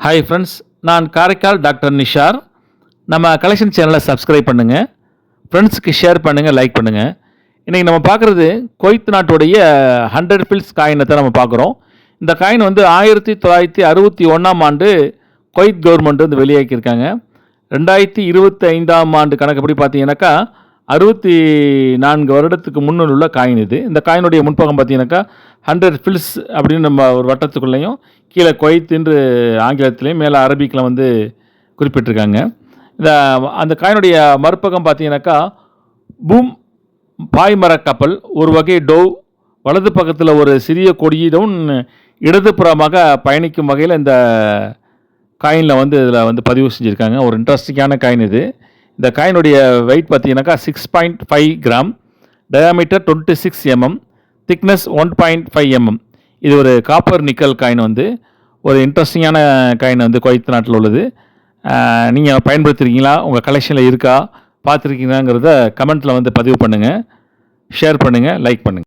Hi friends, நான் Karaikal doctor Nishar. நம்ம collection சேனலை சப்ஸ்கிரைப் பண்ணுங்கள், ஃப்ரெண்ட்ஸுக்கு ஷேர் பண்ணுங்கள், லைக் பண்ணுங்கள். இன்றைக்கி நம்ம பார்க்குறது குவைத் நாட்டுடைய 100 ஃபில்ஸ் காயினை தான் நம்ம பார்க்குறோம். இந்த காயின் வந்து 1961ஆம் ஆண்டு குவைத் கவர்மெண்ட் வந்து வெளியாக்கியிருக்காங்க. 2025ஆம் ஆண்டு கணக்குப்படி பார்த்தீங்கன்னாக்கா 64 வருடத்துக்கு முன்னர் உள்ள காயின் இது. இந்த காயினுடைய முன்பக்கம் பார்த்தீங்கன்னாக்கா 100 ஃபில்ஸ் அப்படின்னு நம்ம ஒரு வட்டத்துக்குள்ளேயும் கீழே குவைத் என்று ஆங்கிலத்திலையும் மேலே அரபிக்கில் வந்து குறிப்பிட்டிருக்காங்க. அந்த காயினுடைய மறுபக்கம் பார்த்தீங்கன்னாக்கா பூம் பாய்மர கப்பல், ஒரு வகை டோவ், வலது பக்கத்தில் ஒரு சிறிய கொடியிடம் இடதுபுறமாக பயணிக்கும் வகையில் இந்த காயினில் வந்து இதில் வந்து பதிவு செஞ்சுருக்காங்க. ஒரு இன்ட்ரெஸ்டிங்கான காயின் இது. இந்த காயினுடைய வெயிட் பார்த்தீங்கன்னாக்கா 6.5 gram, diameter 26 mm, thickness 1.5 mm. இது ஒரு காப்பர் நிக்கல் காயின் வந்து ஒரு இன்ட்ரெஸ்டிங்கான காயின் வந்து குவைத் நாட்டில் உள்ளது. நீங்கள் பயன்படுத்துகிறீங்களா, உங்கள் கலெக்ஷனில் இருக்கா, பார்த்துருக்கீங்களாங்கிறத கமெண்ட்டில் வந்து பதிவு பண்ணுங்கள், ஷேர் பண்ணுங்கள், லைக் பண்ணுங்கள்.